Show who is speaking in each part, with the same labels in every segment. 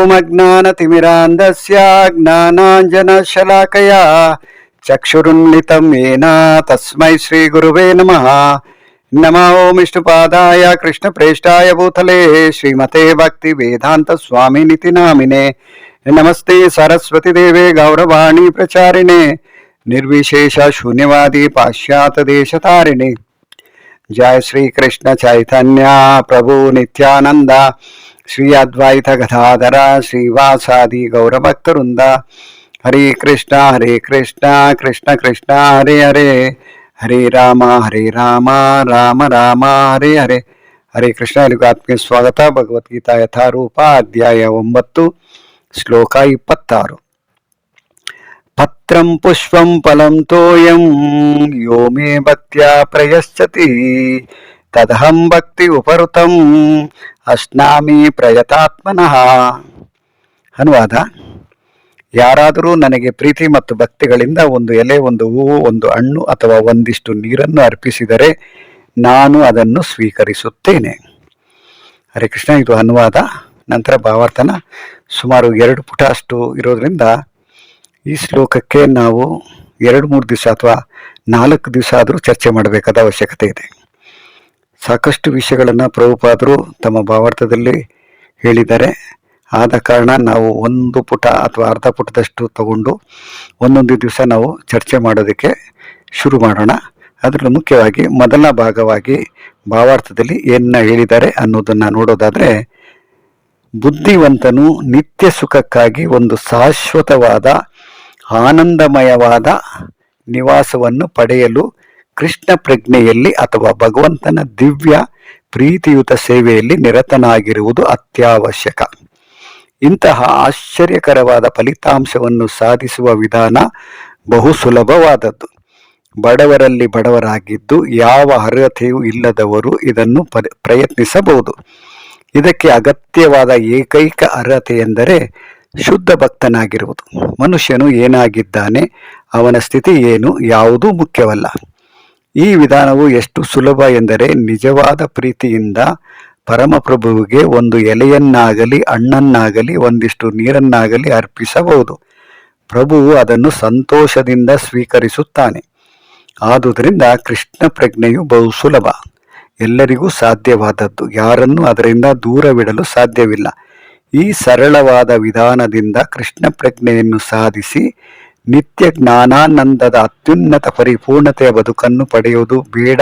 Speaker 1: ಓಂ ಅಜ್ಞಾನತಿಮಿರಾಂಧಸ್ಯ ಜ್ಞಾನಾಂಜನಶಲಾಕಯ ಚಕ್ಷುರುನ್ಮಿತಂ ಯೇನ ತಸ್ಮೈ ಶ್ರೀ ಗುರುವೇ ನಮಃ. ನಮೋ ಓಂ ವಿಷ್ಣುಪಾದಾಯ ಕೃಷ್ಣಪ್ರೇಷ್ಠಾಯ ಭೂತಲೇ ಶ್ರೀಮತೆ ಭಕ್ತಿ ವೇದಾಂತ ಸ್ವಾಮಿನಿತಿ ನಾಮಿನೇ. ನಮಸ್ತೆ ಸರಸ್ವತಿ ದೇವೆ ಗೌರವಾಣಿ ಪ್ರಚಾರಿಣೆ ನಿರ್ವಿಶೇಷ ಶೂನ್ಯವಾದಿ ಪಾಶ್ಚಾತ್ಯ ದೇಶತಾರಿಣಿ. जय श्री कृष्ण चैतन्य प्रभु नित्यानंद श्री अद्वैत गदाधर श्रीवासादि गौरभक्तवृंद. हरे कृष्ण कृष्ण कृष्ण हरे हरे, हरे राम राम राम हरे हरे. हरे कृष्ण. एल्रिगू आत्मीय स्वागत. भगवद्गीता यथारूप अध्याय 9 श्लोक 26. पत्रं पुष्पं फलं तोयं यो मे भक्त्या प्रयच्छति तदहं भक्ति उपरुतम् ಅಶ್ನಾಮಿ ಪ್ರಯತಾತ್ಮನಃ. ಅನುವಾದ: ಯಾರಾದರೂ ನನಗೆ ಪ್ರೀತಿ ಮತ್ತು ಭಕ್ತಿಗಳಿಂದ ಒಂದು ಎಲೆ, ಒಂದು ಹೂವು, ಒಂದು ಹಣ್ಣು ಅಥವಾ ಒಂದಿಷ್ಟು ನೀರನ್ನು ಅರ್ಪಿಸಿದರೆ ನಾನು ಅದನ್ನು ಸ್ವೀಕರಿಸುತ್ತೇನೆ. ಹರೇ ಕೃಷ್ಣ. ಇದು ಅನುವಾದ. ನಂತರ ಭಾವಾರ್ಥನ. ಸುಮಾರು 2 ಪುಟ ಅಷ್ಟು ಇರೋದ್ರಿಂದ ಈ ಶ್ಲೋಕಕ್ಕೆ ನಾವು 2-3 ದಿವಸ ಅಥವಾ 4 ದಿವಸ ಆದರೂ ಚರ್ಚೆ ಮಾಡಬೇಕಾದ ಅವಶ್ಯಕತೆ ಇದೆ. ಸಾಕಷ್ಟು ವಿಷಯಗಳನ್ನು ಪ್ರಭುಪಾದರು ತಮ್ಮ ಭಾವಾರ್ಥದಲ್ಲಿ ಹೇಳಿದ್ದಾರೆ. ಆದ ಕಾರಣ ನಾವು 1 ಪುಟ ಅಥವಾ ಅರ್ಧ ಪುಟದಷ್ಟು ತಗೊಂಡು ಒಂದೊಂದು ದಿವಸ ನಾವು ಚರ್ಚೆ ಮಾಡೋದಕ್ಕೆ ಶುರು ಮಾಡೋಣ. ಅದರಲ್ಲೂ ಮುಖ್ಯವಾಗಿ ಮೊದಲ ಭಾಗವಾಗಿ ಭಾವಾರ್ಥದಲ್ಲಿ ಏನನ್ನ ಹೇಳಿದ್ದಾರೆ ಅನ್ನೋದನ್ನು ನೋಡೋದಾದರೆ, ಬುದ್ಧಿವಂತನು ನಿತ್ಯ ಸುಖಕ್ಕಾಗಿ ಒಂದು ಶಾಶ್ವತವಾದ ಆನಂದಮಯವಾದ ನಿವಾಸವನ್ನು ಪಡೆಯಲು ಕೃಷ್ಣ ಪ್ರಜ್ಞೆಯಲ್ಲಿ ಅಥವಾ ಭಗವಂತನ ದಿವ್ಯ ಪ್ರೀತಿಯುತ ಸೇವೆಯಲ್ಲಿ ನಿರತನಾಗಿರುವುದು ಅತ್ಯವಶ್ಯಕ. ಇಂತಹ ಆಶ್ಚರ್ಯಕರವಾದ ಫಲಿತಾಂಶವನ್ನು ಸಾಧಿಸುವ ವಿಧಾನ ಬಹು ಸುಲಭವಾದದ್ದು. ಬಡವರಲ್ಲಿ ಬಡವರಾಗಿದ್ದು ಯಾವ ಅರ್ಹತೆಯೂ ಇಲ್ಲದವರು ಇದನ್ನು ಪ್ರಯತ್ನಿಸಬಹುದು. ಇದಕ್ಕೆ ಅಗತ್ಯವಾದ ಏಕೈಕ ಅರ್ಹತೆ ಎಂದರೆ ಶುದ್ಧ ಭಕ್ತನಾಗಿರುವುದು. ಮನುಷ್ಯನು ಏನಾಗಿದ್ದಾನೆ, ಅವನ ಸ್ಥಿತಿ ಏನು, ಯಾವುದೂ ಮುಖ್ಯವಲ್ಲ. ಈ ವಿಧಾನವು ಎಷ್ಟು ಸುಲಭ ಎಂದರೆ, ನಿಜವಾದ ಪ್ರೀತಿಯಿಂದ ಪರಮಪ್ರಭುವಿಗೆ ಒಂದು ಎಲೆಯನ್ನಾಗಲಿ ಹಣ್ಣನ್ನಾಗಲಿ ಒಂದಿಷ್ಟು ನೀರನ್ನಾಗಲಿ ಅರ್ಪಿಸಬಹುದು. ಪ್ರಭುವು ಅದನ್ನು ಸಂತೋಷದಿಂದ ಸ್ವೀಕರಿಸುತ್ತಾನೆ. ಆದುದರಿಂದ ಕೃಷ್ಣ ಪ್ರಜ್ಞೆಯು ಬಹು ಸುಲಭ, ಎಲ್ಲರಿಗೂ ಸಾಧ್ಯವಾದದ್ದು. ಯಾರನ್ನು ಅದರಿಂದ ದೂರವಿಡಲು ಸಾಧ್ಯವಿಲ್ಲ. ಈ ಸರಳವಾದ ವಿಧಾನದಿಂದ ಕೃಷ್ಣ ಪ್ರಜ್ಞೆಯನ್ನು ಸಾಧಿಸಿ ನಿತ್ಯ ಜ್ಞಾನಾನಂದದ ಅತ್ಯುನ್ನತ ಪರಿಪೂರ್ಣತೆಯ ಬದುಕನ್ನು ಪಡೆಯುವುದು ಬೇಡ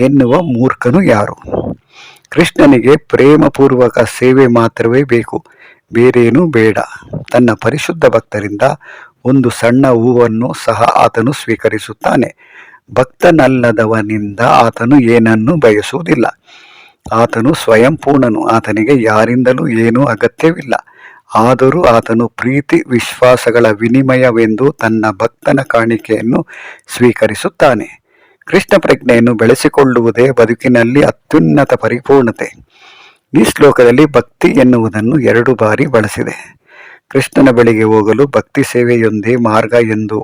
Speaker 1: ಎನ್ನುವ ಮೂರ್ಖನು ಯಾರು? ಕೃಷ್ಣನಿಗೆ ಪ್ರೇಮಪೂರ್ವಕ ಸೇವೆ ಮಾತ್ರವೇ ಬೇಕು, ಬೇರೇನೂ ಬೇಡ. ತನ್ನ ಪರಿಶುದ್ಧ ಭಕ್ತರಿಂದ ಒಂದು ಸಣ್ಣ ಹೂವನ್ನು ಸಹ ಆತನು ಸ್ವೀಕರಿಸುತ್ತಾನೆ. ಭಕ್ತನಲ್ಲದವನಿಂದ ಆತನು ಏನನ್ನೂ ಬಯಸುವುದಿಲ್ಲ. ಆತನು ಸ್ವಯಂ ಪೂರ್ಣನು. ಆತನಿಗೆ ಯಾರಿಂದಲೂ ಏನೂ ಅಗತ್ಯವಿಲ್ಲ. ಆದರೂ ಆತನು ಪ್ರೀತಿ ವಿಶ್ವಾಸಗಳ ವಿನಿಮಯವೆಂದು ತನ್ನ ಭಕ್ತನ ಕಾಣಿಕೆಯನ್ನು ಸ್ವೀಕರಿಸುತ್ತಾನೆ. ಕೃಷ್ಣ ಪ್ರಜ್ಞೆಯನ್ನು ಬೆಳೆಸಿಕೊಳ್ಳುವುದೇ ಬದುಕಿನಲ್ಲಿ ಅತ್ಯುನ್ನತ ಪರಿಪೂರ್ಣತೆ. ಈ ಶ್ಲೋಕದಲ್ಲಿ ಭಕ್ತಿ ಎನ್ನುವುದನ್ನು 2 ಬಾರಿ ಬಳಸಿದೆ. ಕೃಷ್ಣನ ಬಳಿಗೆ ಹೋಗಲು ಭಕ್ತಿ ಸೇವೆಯೊಂದೇ ಮಾರ್ಗ ಎಂದು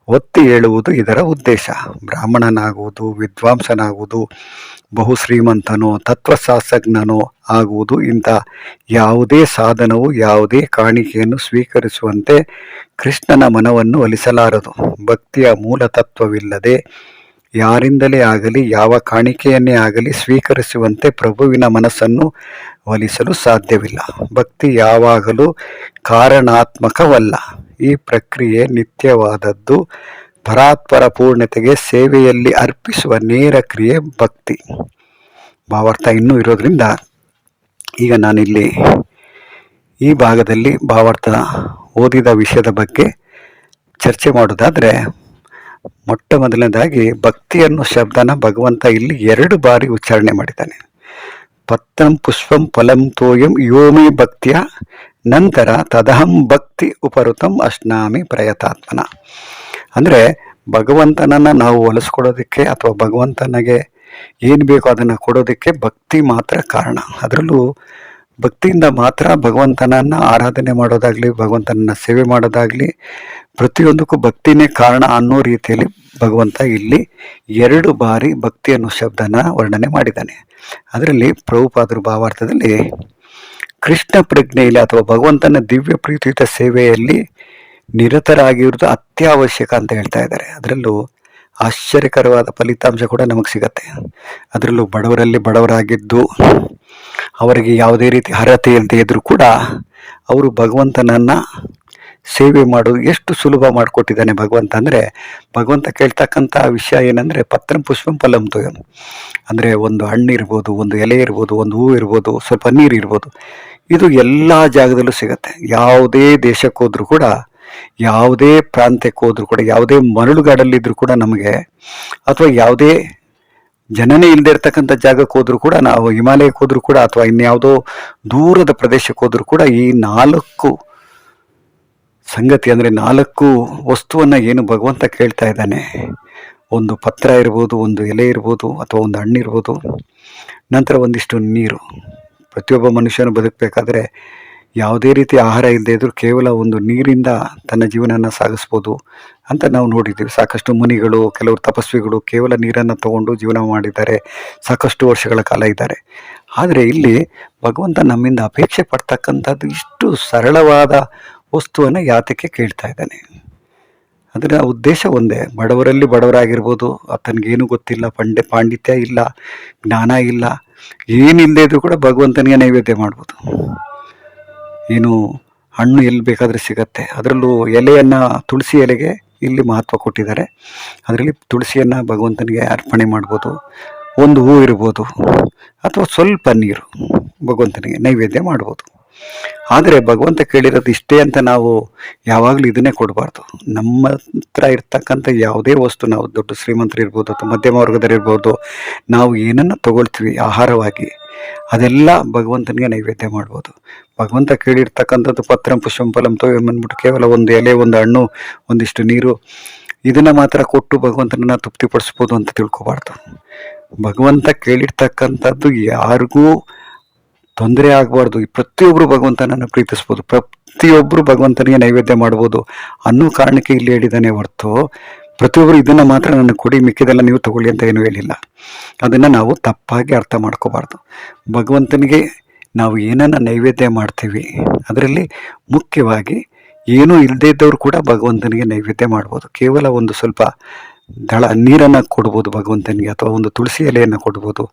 Speaker 1: ಒತ್ತಿ ಹೇಳುವುದು ಇದರ ಉದ್ದೇಶ. ಬ್ರಾಹ್ಮಣನಾಗುವುದು, ವಿದ್ವಾಂಸನಾಗುವುದು, ಬಹು ಶ್ರೀಮಂತನೋ ತತ್ವಶಾಸ್ತ್ರಜ್ಞನೋ ಆಗುವುದು, ಇಂಥ ಯಾವುದೇ ಸಾಧನವು ಯಾವುದೇ ಕಾಣಿಕೆಯನ್ನು ಸ್ವೀಕರಿಸುವಂತೆ ಕೃಷ್ಣನ ಮನವನ್ನು ಒಲಿಸಲಾರದು. ಭಕ್ತಿಯ ಮೂಲ ತತ್ವವಿಲ್ಲದೆ ಯಾರಿಂದಲೇ ಆಗಲಿ ಯಾವ ಕಾಣಿಕೆಯನ್ನೇ ಆಗಲಿ ಸ್ವೀಕರಿಸುವಂತೆ ಪ್ರಭುವಿನ ಮನಸ್ಸನ್ನು ಒಲಿಸಲು ಸಾಧ್ಯವಿಲ್ಲ. ಭಕ್ತಿ ಯಾವಾಗಲೂ ಕಾರಣಾತ್ಮಕವಲ್ಲ. ಈ ಪ್ರಕ್ರಿಯೆ ನಿತ್ಯವಾದದ್ದು. ಪರಾತ್ಪರ ಪೂರ್ಣತೆಗೆ ಸೇವೆಯಲ್ಲಿ ಅರ್ಪಿಸುವ ನೇರ ಕ್ರಿಯೆ ಭಕ್ತಿ. ಭಾವಾರ್ಥ ಇನ್ನೂ ಇರೋದ್ರಿಂದ ಈಗ ನಾನಿಲ್ಲಿ ಈ ಭಾಗದಲ್ಲಿ ಭಾವಾರ್ಥ ಓದಿದ ವಿಷಯದ ಬಗ್ಗೆ ಚರ್ಚೆ ಮಾಡೋದಾದರೆ, ಮೊಟ್ಟ ಮೊದಲನೇದಾಗಿ ಭಕ್ತಿ ಅನ್ನೋ ಶಬ್ದನ ಭಗವಂತ ಇಲ್ಲಿ 2 ಬಾರಿ ಉಚ್ಚಾರಣೆ ಮಾಡಿದ್ದಾನೆ. ಪತ್ರಂ ಪುಷ್ಪಂ ಫಲಂ ತೋಯಂ ಯೋಮಿ ಭಕ್ತಿಯ, ನಂತರ ತದಹಂ ಭಕ್ತಿ ಉಪರುತಂ ಅಶ್ನಾಮಿ ಪ್ರಯತಾತ್ಮನ. ಅಂದರೆ ಭಗವಂತನನ್ನು ನಾವು ಒಲಿಸ್ಕೊಡೋದಕ್ಕೆ ಅಥವಾ ಭಗವಂತನಿಗೆ ಏನು ಬೇಕೋ ಅದನ್ನು ಕೊಡೋದಕ್ಕೆ ಭಕ್ತಿ ಮಾತ್ರ ಕಾರಣ. ಅದರಲ್ಲೂ ಭಕ್ತಿಯಿಂದ ಮಾತ್ರ ಭಗವಂತನನ್ನು ಆರಾಧನೆ ಮಾಡೋದಾಗಲಿ, ಭಗವಂತನನ್ನು ಸೇವೆ ಮಾಡೋದಾಗಲಿ, ಪ್ರತಿಯೊಂದಕ್ಕೂ ಭಕ್ತಿನೇ ಕಾರಣ ಅನ್ನೋ ರೀತಿಯಲ್ಲಿ ಭಗವಂತ ಇಲ್ಲಿ 2 ಬಾರಿ ಭಕ್ತಿ ಅನ್ನೋ ಶಬ್ದನ ವರ್ಣನೆ ಮಾಡಿದ್ದಾನೆ. ಅದರಲ್ಲಿ ಪ್ರಭುಪಾದರು ಭಾವಾರ್ಥದಲ್ಲಿ ಕೃಷ್ಣ ಪ್ರಜ್ಞೆಯಲ್ಲಿ ಅಥವಾ ಭಗವಂತನ ದಿವ್ಯ ಪ್ರೀತಿಯುತ ಸೇವೆಯಲ್ಲಿ ನಿರತರಾಗಿರುವುದು ಅತ್ಯವಶ್ಯಕ ಅಂತ ಹೇಳ್ತಾ ಇದ್ದಾರೆ. ಅದರಲ್ಲೂ ಆಶ್ಚರ್ಯಕರವಾದ ಫಲಿತಾಂಶ ಕೂಡ ನಮಗೆ ಸಿಗತ್ತೆ. ಅದರಲ್ಲೂ ಬಡವರಲ್ಲಿ ಬಡವರಾಗಿದ್ದು ಅವರಿಗೆ ಯಾವುದೇ ರೀತಿ ಅರ್ಹತೆ ಇಲ್ಲದೆ ಇದ್ರೂ ಕೂಡ ಅವರು ಭಗವಂತನನ್ನ ಸೇವೆ ಮಾಡೋದು ಎಷ್ಟು ಸುಲಭ ಮಾಡಿಕೊಟ್ಟಿದ್ದಾನೆ ಭಗವಂತ. ಅಂದರೆ ಭಗವಂತ ಕೇಳ್ತಕ್ಕಂಥ ವಿಷಯ ಏನಂದರೆ ಪತ್ರಂ ಪುಷ್ಪಂ ಫಲಂ ತೋಯಂ. ಅಂದರೆ ಒಂದು ಹಣ್ಣು ಇರ್ಬೋದು, ಒಂದು ಎಲೆ ಇರ್ಬೋದು, ಒಂದು ಹೂವು ಇರ್ಬೋದು, ಸ್ವಲ್ಪ ನೀರು ಇರ್ಬೋದು, ಇದು ಎಲ್ಲ ಜಾಗದಲ್ಲೂ ಸಿಗತ್ತೆ. ಯಾವುದೇ ದೇಶಕ್ಕೆ ಹೋದ್ರೂ ಕೂಡ, ಯಾವುದೇ ಪ್ರಾಂತ್ಯಕ್ಕೆ ಹೋದ್ರೂ ಕೂಡ, ಯಾವುದೇ ಮರಳುಗಾಡಲ್ಲಿದ್ರೂ ಕೂಡ ನಮಗೆ, ಅಥವಾ ಯಾವುದೇ ಜನನೇ ಇಲ್ಲದೆ ಇರ್ತಕ್ಕಂಥ ಜಾಗಕ್ಕೆ ಹೋದ್ರೂ ಕೂಡ, ನಾವು ಹಿಮಾಲಯಕ್ಕೆ ಹೋದ್ರೂ ಕೂಡ, ಅಥವಾ ಇನ್ಯಾವುದೋ ದೂರದ ಪ್ರದೇಶಕ್ಕೆ ಹೋದ್ರೂ ಕೂಡ ಈ 4 ಸಂಗತಿ ಅಂದರೆ 4 ವಸ್ತುವನ್ನು ಏನು ಭಗವಂತ ಕೇಳ್ತಾ ಇದ್ದಾನೆ, ಒಂದು ಪತ್ರ ಇರ್ಬೋದು, ಒಂದು ಎಲೆ ಇರ್ಬೋದು, ಅಥವಾ ಒಂದು ಹಣ್ಣು ಇರ್ಬೋದು, ನಂತರ ಒಂದಿಷ್ಟು ನೀರು. ಪ್ರತಿಯೊಬ್ಬ ಮನುಷ್ಯನು ಬದುಕಬೇಕಾದ್ರೆ ಯಾವುದೇ ರೀತಿ ಆಹಾರ ಇಲ್ಲದೆ ಇದ್ರೂ ಕೇವಲ ಒಂದು ನೀರಿಂದ ತನ್ನ ಜೀವನನ ಸಾಗಿಸ್ಬೋದು ಅಂತ ನಾವು ನೋಡಿದ್ದೀವಿ. ಸಾಕಷ್ಟು ಮುನಿಗಳು, ಕೆಲವರು ತಪಸ್ವಿಗಳು ಕೇವಲ ನೀರನ್ನು ತಗೊಂಡು ಜೀವನ ಮಾಡಿದ್ದಾರೆ, ಸಾಕಷ್ಟು ವರ್ಷಗಳ ಕಾಲ ಇದ್ದಾರೆ. ಆದರೆ ಇಲ್ಲಿ ಭಗವಂತ ನಮ್ಮಿಂದ ಅಪೇಕ್ಷೆ ಪಡ್ತಕ್ಕಂಥದ್ದು ಇಷ್ಟು ಸರಳವಾದ ವಸ್ತುವನ್ನು ಯಾತಕ್ಕೆ ಕೇಳ್ತಾ ಇದ್ದಾನೆ. ಅದರ ಉದ್ದೇಶ ಒಂದೇ, ಬಡವರಲ್ಲಿ ಬಡವರಾಗಿರ್ಬೋದು, ಆತನಿಗೇನು ಗೊತ್ತಿಲ್ಲ, ಪಾಂಡಿತ್ಯ ಇಲ್ಲ, ಜ್ಞಾನ ಇಲ್ಲ, ಏನಿಲ್ಲದೆ ಇದ್ರೂ ಕೂಡ ಭಗವಂತನಿಗೆ ನೈವೇದ್ಯ ಮಾಡ್ಬೋದು. ಏನು ಹಣ್ಣು ಎಲ್ಲಿ ಬೇಕಾದರೆ ಸಿಗತ್ತೆ. ಅದರಲ್ಲೂ ಎಲೆಯನ್ನು, ತುಳಸಿ ಎಲೆಗೆ ಇಲ್ಲಿ ಮಹತ್ವ ಕೊಟ್ಟಿದ್ದಾರೆ. ಅದರಲ್ಲಿ ತುಳಸಿಯನ್ನು ಭಗವಂತನಿಗೆ ಅರ್ಪಣೆ ಮಾಡ್ಬೋದು. ಒಂದು ಹೂ ಇರ್ಬೋದು, ಅಥವಾ ಸ್ವಲ್ಪ ನೀರು ಭಗವಂತನಿಗೆ ನೈವೇದ್ಯ ಮಾಡ್ಬೋದು. ಆದರೆ ಭಗವಂತ ಕೇಳಿರೋದು ಇಷ್ಟೇ ಅಂತ ನಾವು ಯಾವಾಗಲೂ ಇದನ್ನೇ ಕೊಡಬಾರ್ದು. ನಮ್ಮ ಹತ್ರ ಇರ್ತಕ್ಕಂಥ ಯಾವುದೇ ವಸ್ತು, ನಾವು ದೊಡ್ಡ ಶ್ರೀಮಂತರು ಇರ್ಬೋದು ಅಥವಾ ಮಧ್ಯಮ ವರ್ಗದಲ್ಲಿರ್ಬೋದು, ನಾವು ಏನನ್ನು ತಗೊಳ್ತೀವಿ ಆಹಾರವಾಗಿ, ಅದೆಲ್ಲ ಭಗವಂತನಿಗೆ ನೈವೇದ್ಯ ಮಾಡ್ಬೋದು. ಭಗವಂತ ಕೇಳಿರ್ತಕ್ಕಂಥದ್ದು ಪತ್ರಂ ಪುಷ್ಪಂ ಫಲಂ ತೋಯಂ ಅಂದ್ಬಿಟ್ಟು ಕೇವಲ ಒಂದು ಎಲೆ, ಒಂದು ಹಣ್ಣು, ಒಂದಿಷ್ಟು ನೀರು, ಇದನ್ನು ಮಾತ್ರ ಕೊಟ್ಟು ಭಗವಂತನನ್ನ ತೃಪ್ತಿಪಡಿಸ್ಬೋದು ಅಂತ ತಿಳ್ಕೊಬಾರ್ದು. ಭಗವಂತ ಕೇಳಿರ್ತಕ್ಕಂಥದ್ದು ಯಾರಿಗೂ ತೊಂದರೆ ಆಗಬಾರ್ದು. ಪ್ರತಿಯೊಬ್ಬರು ಭಗವಂತನನ್ನು ಪ್ರೀತಿಸ್ಬೋದು, ಪ್ರತಿಯೊಬ್ಬರು ಭಗವಂತನಿಗೆ ನೈವೇದ್ಯ ಮಾಡ್ಬೋದು ಅನ್ನೋ ಕಾರಣಕ್ಕೆ ಇಲ್ಲಿ ಹೇಳಿದ್ದಾನೆ ಹೊರತು ಪ್ರತಿಯೊಬ್ಬರು ಇದನ್ನು ಮಾತ್ರ ನನ್ನ ಕೊಡಿ, ಮಿಕ್ಕಿದೆಲ್ಲ ನೀವು ತಗೊಳ್ಳಿ ಅಂತ ಏನೂ ಹೇಳಿಲ್ಲ. ಅದನ್ನು ನಾವು ತಪ್ಪಾಗಿ ಅರ್ಥ ಮಾಡ್ಕೋಬಾರ್ದು. ಭಗವಂತನಿಗೆ ನಾವು ಏನನ್ನು ನೈವೇದ್ಯ ಮಾಡ್ತೀವಿ ಅದರಲ್ಲಿ ಮುಖ್ಯವಾಗಿ ಏನೂ ಇಲ್ಲದೇ ಇದ್ದವರು ಕೂಡ ಭಗವಂತನಿಗೆ ನೈವೇದ್ಯ ಮಾಡ್ಬೋದು. ಕೇವಲ ಒಂದು ಸ್ವಲ್ಪ ನೀರನ್ನು ಕೊಡ್ಬೋದು ಭಗವಂತನಿಗೆ, ಅಥವಾ ಒಂದು ತುಳಸಿ ಎಲೆಯನ್ನು ಕೊಡ್ಬೋದು,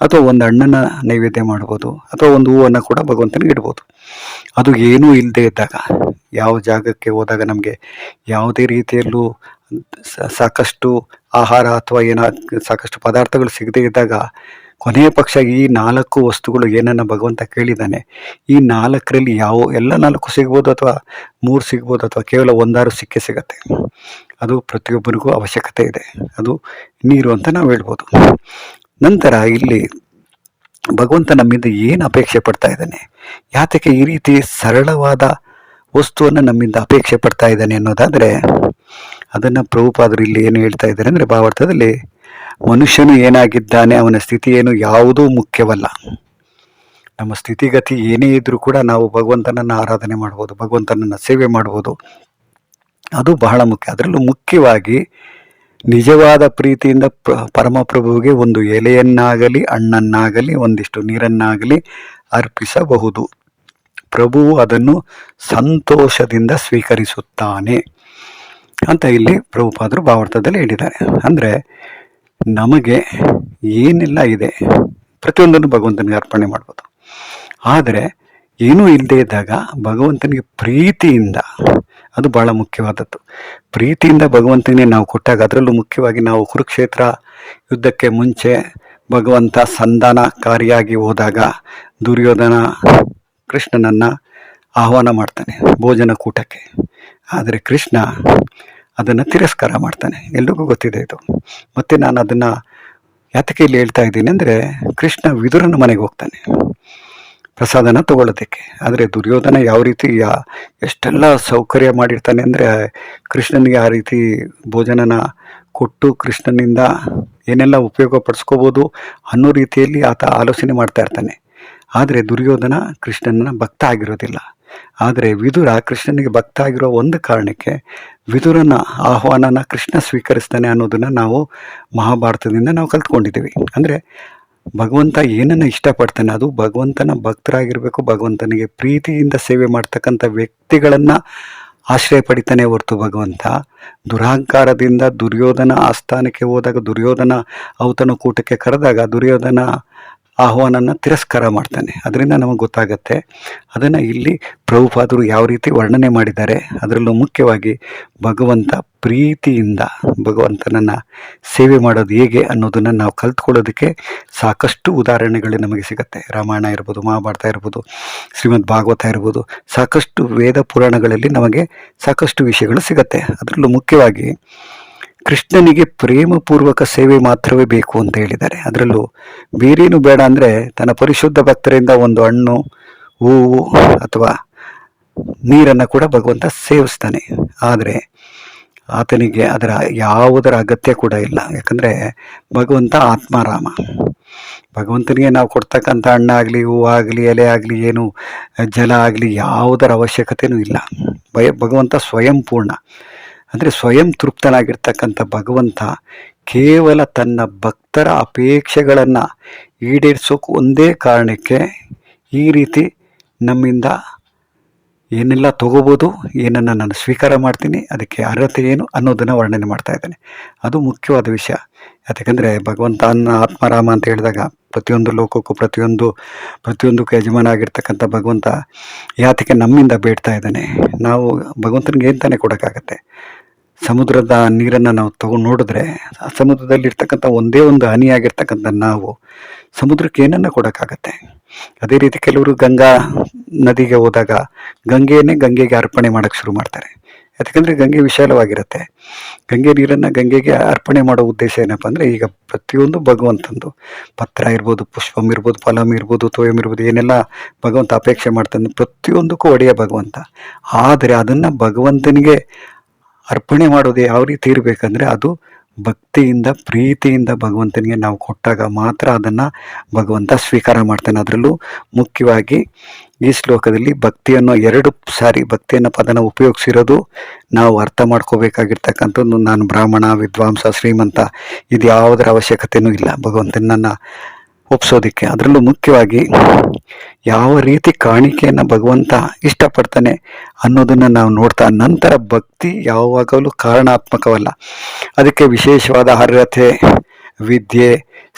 Speaker 1: ಅಥವಾ ಒಂದು ಹಣ್ಣನ್ನು ನೈವೇದ್ಯ ಮಾಡ್ಬೋದು, ಅಥವಾ ಒಂದು ಹೂವನ್ನು ಕೂಡ ಭಗವಂತನಿಗೆ ಇಡ್ಬೋದು. ಅದು ಏನೂ ಇಲ್ಲದೆ ಇದ್ದಾಗ, ಯಾವ ಜಾಗಕ್ಕೆ ಹೋದಾಗ ನಮಗೆ ಯಾವುದೇ ರೀತಿಯಲ್ಲೂ ಸಾಕಷ್ಟು ಆಹಾರ ಅಥವಾ ಸಾಕಷ್ಟು ಪದಾರ್ಥಗಳು ಸಿಗದೇ ಇದ್ದಾಗ, ಕೊನೆಯ ಪಕ್ಷ ಈ 4 ವಸ್ತುಗಳು ಏನನ್ನ ಭಗವಂತ ಕೇಳಿದ್ದಾನೆ, ಈ 4ರಲ್ಲಿ ಎಲ್ಲ 4 ಸಿಗ್ಬೋದು, ಅಥವಾ 3 ಸಿಗ್ಬೋದು, ಅಥವಾ ಕೇವಲ 1-6 ಸಿಗತ್ತೆ. ಅದು ಪ್ರತಿಯೊಬ್ಬರಿಗೂ ಅವಶ್ಯಕತೆ ಇದೆ. ಅದು ನೀರು ಅಂತ ನಾವು ಹೇಳ್ಬೋದು. ನಂತರ ಇಲ್ಲಿ ಭಗವಂತ ನಮ್ಮಿಂದ ಏನು ಅಪೇಕ್ಷೆ ಪಡ್ತಾ ಇದ್ದಾನೆ, ಯಾತಕ್ಕೆ ಈ ರೀತಿ ಸರಳವಾದ ವಸ್ತುವನ್ನು ನಮ್ಮಿಂದ ಅಪೇಕ್ಷೆ ಪಡ್ತಾ ಇದ್ದಾನೆ ಅನ್ನೋದಾದರೆ, ಅದನ್ನು ಪ್ರಭುಪಾದರು ಇಲ್ಲಿ ಏನು ಹೇಳ್ತಾ ಇದ್ದಾರೆ ಅಂದರೆ, ಭಾವಾರ್ಥದಲ್ಲಿ ಮನುಷ್ಯನು ಏನಾಗಿದ್ದಾನೆ, ಅವನ ಸ್ಥಿತಿ ಏನು, ಯಾವುದೂ ಮುಖ್ಯವಲ್ಲ. ನಮ್ಮ ಸ್ಥಿತಿಗತಿ ಏನೇ ಇದ್ರೂ ಕೂಡ ನಾವು ಭಗವಂತನನ್ನು ಆರಾಧನೆ ಮಾಡ್ಬೋದು, ಭಗವಂತನನ್ನು ಸೇವೆ ಮಾಡ್ಬೋದು. ಅದು ಬಹಳ ಮುಖ್ಯ. ಅದರಲ್ಲೂ ಮುಖ್ಯವಾಗಿ ನಿಜವಾದ ಪ್ರೀತಿಯಿಂದ ಪರಮಪ್ರಭುವಿಗೆ ಒಂದು ಎಲೆಯನ್ನಾಗಲಿ, ಹಣ್ಣನ್ನಾಗಲಿ, ಒಂದಿಷ್ಟು ನೀರನ್ನಾಗಲಿ ಅರ್ಪಿಸಬಹುದು. ಪ್ರಭುವು ಅದನ್ನು ಸಂತೋಷದಿಂದ ಸ್ವೀಕರಿಸುತ್ತಾನೆ ಅಂತ ಇಲ್ಲಿ ಪ್ರಭುಪಾದರು ಭಾವಾರ್ಥದಲ್ಲಿ ಹೇಳಿದ್ದಾರೆ. ಅಂದರೆ ನಮಗೆ ಏನೆಲ್ಲ ಇದೆ ಪ್ರತಿಯೊಂದನ್ನು ಭಗವಂತನಿಗೆ ಅರ್ಪಣೆ ಮಾಡ್ಬೋದು. ಆದರೆ ಏನೂ ಇಲ್ಲದೆ ಇದ್ದಾಗ ಭಗವಂತನಿಗೆ ಪ್ರೀತಿಯಿಂದ, ಅದು ಬಹಳ ಮುಖ್ಯವಾದದ್ದು, ಪ್ರೀತಿಯಿಂದ ಭಗವಂತನಿಗೆ ನಾವು ಕೊಟ್ಟಾಗ, ಅದರಲ್ಲೂ ಮುಖ್ಯವಾಗಿ ನಾವು ಕುರುಕ್ಷೇತ್ರ ಯುದ್ಧಕ್ಕೆ ಮುಂಚೆ ಭಗವಂತ ಸಂಧಾನಕಾರಿಯಾಗಿ ಹೋದಾಗ ದುರ್ಯೋಧನ ಕೃಷ್ಣನನ್ನು ಆಹ್ವಾನ ಮಾಡ್ತಾನೆ ಭೋಜನ ಕೂಟಕ್ಕೆ. ಆದರೆ ಕೃಷ್ಣ ಅದನ್ನು ತಿರಸ್ಕಾರ ಮಾಡ್ತಾನೆ, ಎಲ್ರಿಗೂ ಗೊತ್ತಿದೆ ಇದು. ಮತ್ತು ನಾನು ಅದನ್ನು ಯಾತಕ್ಕೆ ಇಲ್ಲಿ ಹೇಳ್ತಾ ಇದ್ದೀನಿ ಅಂದರೆ, ಕೃಷ್ಣ ವಿದುರನ ಮನೆಗೆ ಹೋಗ್ತಾನೆ ಪ್ರಸಾದನ ತಗೊಳ್ಳೋದಕ್ಕೆ. ಆದರೆ ದುರ್ಯೋಧನ ಯಾವ ರೀತಿ ಎಷ್ಟೆಲ್ಲ ಸೌಕರ್ಯ ಮಾಡಿರ್ತಾನೆ ಅಂದರೆ, ಕೃಷ್ಣನಿಗೆ ಆ ರೀತಿ ಭೋಜನನ ಕೊಟ್ಟು ಕೃಷ್ಣನಿಂದ ಏನೆಲ್ಲ ಉಪಯೋಗ ಪಡಿಸ್ಕೋಬೋದು ಅನ್ನೋ ರೀತಿಯಲ್ಲಿ ಆತ ಆಲೋಚನೆ ಮಾಡ್ತಾ ಇರ್ತಾನೆ. ಆದರೆ ದುರ್ಯೋಧನ ಕೃಷ್ಣನ ಭಕ್ತ ಆಗಿರೋದಿಲ್ಲ. ಆದರೆ ವಿದುರ ಕೃಷ್ಣನಿಗೆ ಭಕ್ತ ಆಗಿರೋ ಒಂದು ಕಾರಣಕ್ಕೆ ವಿದುರನ ಆಹ್ವಾನನ ಕೃಷ್ಣ ಸ್ವೀಕರಿಸ್ತಾನೆ ಅನ್ನೋದನ್ನು ನಾವು ಮಹಾಭಾರತದಿಂದ ನಾವು ಕಲ್ತ್ಕೊಂಡಿದ್ದೀವಿ. ಅಂದರೆ ಭಗವಂತ ಏನನ್ನು ಇಷ್ಟಪಡ್ತಾನೆ ಅದು ಭಗವಂತನ ಭಕ್ತರಾಗಿರಬೇಕು, ಭಗವಂತನಿಗೆ ಪ್ರೀತಿಯಿಂದ ಸೇವೆ ಮಾಡ್ತಕ್ಕಂಥ ವ್ಯಕ್ತಿಗಳನ್ನು ಆಶ್ರಯ ಪಡಿತಾನೆ ಹೊರತು ಭಗವಂತ ದುರಹಂಕಾರದಿಂದ ದುರ್ಯೋಧನ ಆಸ್ಥಾನಕ್ಕೆ ಹೋದಾಗ, ದುರ್ಯೋಧನ ಔತಣಕೂಟಕ್ಕೆ ಕರೆದಾಗ ದುರ್ಯೋಧನ ಆಹ್ವಾನನ ತಿರಸ್ಕಾರ ಮಾಡ್ತಾನೆ. ಅದರಿಂದ ನಮಗೆ ಗೊತ್ತಾಗತ್ತೆ ಅದನ್ನು ಇಲ್ಲಿ ಪ್ರಭುಪಾದರು ಯಾವ ರೀತಿ ವರ್ಣನೆ ಮಾಡಿದ್ದಾರೆ. ಅದರಲ್ಲೂ ಮುಖ್ಯವಾಗಿ ಭಗವಂತ ಪ್ರೀತಿಯಿಂದ ಭಗವಂತನನ್ನು ಸೇವೆ ಮಾಡೋದು ಹೇಗೆ ಅನ್ನೋದನ್ನು ನಾವು ಕಲ್ತ್ಕೊಳ್ಳೋದಕ್ಕೆ ಸಾಕಷ್ಟು ಉದಾಹರಣೆಗಳು ನಮಗೆ ಸಿಗುತ್ತೆ. ರಾಮಾಯಣ ಇರ್ಬೋದು, ಮಹಾಭಾರತ ಇರ್ಬೋದು, ಶ್ರೀಮದ್ ಭಾಗವತ ಇರ್ಬೋದು, ಸಾಕಷ್ಟು ವೇದ ಪುರಾಣಗಳಲ್ಲಿ ನಮಗೆ ಸಾಕಷ್ಟು ವಿಷಯಗಳು ಸಿಗುತ್ತೆ. ಅದರಲ್ಲೂ ಮುಖ್ಯವಾಗಿ ಕೃಷ್ಣನಿಗೆ ಪ್ರೇಮಪೂರ್ವಕ ಸೇವೆ ಮಾತ್ರವೇ ಬೇಕು ಅಂತ ಹೇಳಿದ್ದಾರೆ. ಅದರಲ್ಲೂ ಬೇರೇನು ಬೇಡ ಅಂದರೆ ತನ್ನ ಪರಿಶುದ್ಧ ಭಕ್ತರಿಂದ ಒಂದು ಹಣ್ಣು, ಹೂವು ಅಥವಾ ನೀರನ್ನು ಕೂಡ ಭಗವಂತ ಸೇವಿಸ್ತಾನೆ. ಆದರೆ ಆತನಿಗೆ ಅದರ ಯಾವುದರ ಅಗತ್ಯ ಕೂಡ ಇಲ್ಲ. ಯಾಕಂದರೆ ಭಗವಂತ ಆತ್ಮಾರಾಮ. ಭಗವಂತನಿಗೆ ನಾವು ಕೊಡ್ತಕ್ಕಂಥ ಹಣ್ಣಾಗಲಿ, ಹೂವಾಗಲಿ, ಎಲೆ ಆಗಲಿ, ಏನು ಜಲ ಆಗಲಿ ಯಾವುದರ ಅವಶ್ಯಕತೆಯೂ ಇಲ್ಲ. ಭಗವಂತ ಸ್ವಯಂ ಪೂರ್ಣ, ಅಂದರೆ ಸ್ವಯಂ ತೃಪ್ತನಾಗಿರ್ತಕ್ಕಂಥ ಭಗವಂತ ಕೇವಲ ತನ್ನ ಭಕ್ತರ ಅಪೇಕ್ಷೆಗಳನ್ನು ಈಡೇರಿಸೋಕೆ ಒಂದೇ ಕಾರಣಕ್ಕೆ ಈ ರೀತಿ ನಮ್ಮಿಂದ ಏನೆಲ್ಲ ತಗೋಬೋದು, ಏನನ್ನು ನಾನು ಸ್ವೀಕಾರ ಮಾಡ್ತೀನಿ, ಅದಕ್ಕೆ ಅರ್ಹತೆ ಏನು ಅನ್ನೋದನ್ನು ವರ್ಣನೆ ಮಾಡ್ತಾ ಇದ್ದಾನೆ. ಅದು ಮುಖ್ಯವಾದ ವಿಷಯ. ಯಾಕೆಂದರೆ ಭಗವಂತ ಆತ್ಮರಾಮ ಅಂತ ಹೇಳಿದಾಗ ಪ್ರತಿಯೊಂದು ಲೋಕಕ್ಕೂ ಪ್ರತಿಯೊಂದಕ್ಕೂ ಯಜಮಾನ ಆಗಿರ್ತಕ್ಕಂಥ ಭಗವಂತ ಯಾತಕ್ಕೆ ನಮ್ಮಿಂದ ಬೇಡ್ತಾ ಇದ್ದಾನೆ. ನಾವು ಭಗವಂತನಿಗೆ ಏನು ತಾನೇ ಕೊಡೋಕ್ಕಾಗತ್ತೆ? ಸಮುದ್ರದ ನೀರನ್ನು ನಾವು ತಗೊಂಡು ನೋಡಿದ್ರೆ ಸಮುದ್ರದಲ್ಲಿರ್ತಕ್ಕಂಥ ಒಂದೇ ಒಂದು ಹನಿಯಾಗಿರ್ತಕ್ಕಂಥ ನಾವು ಸಮುದ್ರಕ್ಕೆ ಏನನ್ನು ಕೊಡೋಕ್ಕಾಗತ್ತೆ? ಅದೇ ರೀತಿ ಕೆಲವರು ಗಂಗಾ ನದಿಗೆ ಹೋದಾಗ ಗಂಗೆಗೆ ಅರ್ಪಣೆ ಮಾಡೋಕ್ಕೆ ಶುರು ಮಾಡ್ತಾರೆ. ಯಾಕಂದರೆ ಗಂಗೆ ವಿಶಾಲವಾಗಿರುತ್ತೆ. ಗಂಗೆ ನೀರನ್ನು ಗಂಗೆಗೆ ಅರ್ಪಣೆ ಮಾಡೋ ಉದ್ದೇಶ ಏನಪ್ಪ ಅಂದರೆ, ಈಗ ಪ್ರತಿಯೊಂದು ಭಗವಂತಂದು ಪತ್ರ ಇರ್ಬೋದು, ಪುಷ್ಪಂ ಇರ್ಬೋದು, ಫಲಂ ಇರ್ಬೋದು, ತೋಯಂ ಇರ್ಬೋದು, ಏನೆಲ್ಲ ಭಗವಂತ ಅಪೇಕ್ಷೆ ಮಾಡ್ತಾನೆ ಪ್ರತಿಯೊಂದಕ್ಕೂ ಒಡೆಯ ಭಗವಂತ. ಆದರೆ ಅದನ್ನು ಭಗವಂತನಿಗೆ ಅರ್ಪಣೆ ಮಾಡೋದು ಯಾವ ರೀತಿ ಇರಬೇಕಂದ್ರೆ, ಅದು ಭಕ್ತಿಯಿಂದ ಪ್ರೀತಿಯಿಂದ ಭಗವಂತನಿಗೆ ನಾವು ಕೊಟ್ಟಾಗ ಮಾತ್ರ ಅದನ್ನು ಭಗವಂತ ಸ್ವೀಕಾರ ಮಾಡ್ತಾನೆ. ಅದರಲ್ಲೂ ಮುಖ್ಯವಾಗಿ ಈ ಶ್ಲೋಕದಲ್ಲಿ ಭಕ್ತಿಯನ್ನು 2 ಸಾರಿ ಭಕ್ತಿಯನ್ನು ಪದನ ಉಪಯೋಗಿಸಿರೋದು ನಾವು ಅರ್ಥ ಮಾಡ್ಕೋಬೇಕಾಗಿರ್ತಕ್ಕಂಥದ್ದು. ನಾನು ಬ್ರಾಹ್ಮಣ, ವಿದ್ವಾಂಸ, ಶ್ರೀಮಂತ ಇದು ಯಾವುದರ ಅವಶ್ಯಕತೆಯೂ ಇಲ್ಲ ಭಗವಂತನನ್ನು ಒಪ್ಸೋದಕ್ಕೆ. ಅದರಲ್ಲೂ ಮುಖ್ಯವಾಗಿ ಯಾವ ರೀತಿ ಕಾಣಿಕೆಯನ್ನು ಭಗವಂತ ಇಷ್ಟಪಡ್ತಾನೆ ಅನ್ನೋದನ್ನು ನಾವು ನೋಡ್ತಾ, ನಂತರ ಭಕ್ತಿ ಯಾವಾಗಲೂ ಕಾರಣಾತ್ಮಕವಲ್ಲ. ಅದಕ್ಕೆ ವಿಶೇಷವಾದ ಅರ್ಹತೆ, ವಿದ್ಯೆ,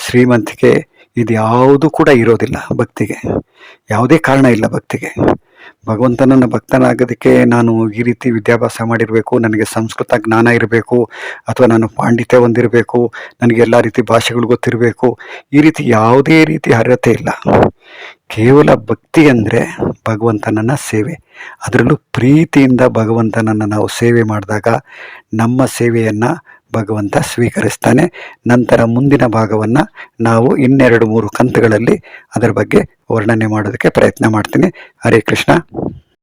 Speaker 1: ಶ್ರೀಮಂತಿಕೆ ಇದು ಯಾವುದು ಕೂಡ ಇರೋದಿಲ್ಲ. ಭಕ್ತಿಗೆ ಯಾವುದೇ ಕಾರಣ ಇಲ್ಲ. ಭಕ್ತಿಗೆ ಭಗವಂತನನ್ನು ಭಕ್ತನಾಗೋದಕ್ಕೆ ನಾನು ಈ ರೀತಿ ವಿದ್ಯಾಭ್ಯಾಸ ಮಾಡಿರಬೇಕು, ನನಗೆ ಸಂಸ್ಕೃತ ಜ್ಞಾನ ಇರಬೇಕು, ಅಥವಾ ನಾನು ಪಾಂಡಿತ್ಯ ಹೊಂದಿರಬೇಕು, ನನಗೆ ಎಲ್ಲ ರೀತಿ ಭಾಷೆಗಳು ಗೊತ್ತಿರಬೇಕು, ಈ ರೀತಿ ಯಾವುದೇ ರೀತಿ ಅರ್ಹತೆ ಇಲ್ಲ. ಕೇವಲ ಭಕ್ತಿ ಅಂದರೆ ಭಗವಂತನನ್ನು ಸೇವೆ. ಅದರಲ್ಲೂ ಪ್ರೀತಿಯಿಂದ ಭಗವಂತನನ್ನು ನಾವು ಸೇವೆ ಮಾಡಿದಾಗ ನಮ್ಮ ಸೇವೆಯನ್ನು ಭಗವಂತ ಸ್ವೀಕರಿಸ್ತಾನೆ. ನಂತರ ಮುಂದಿನ ಭಾಗವನ್ನು ನಾವು 2-3 ಕಂತುಗಳಲ್ಲಿ ಅದರ ಬಗ್ಗೆ ವರ್ಣನೆ ಮಾಡೋದಕ್ಕೆ ಪ್ರಯತ್ನ ಮಾಡ್ತೀನಿ. ಹರೇ ಕೃಷ್ಣ.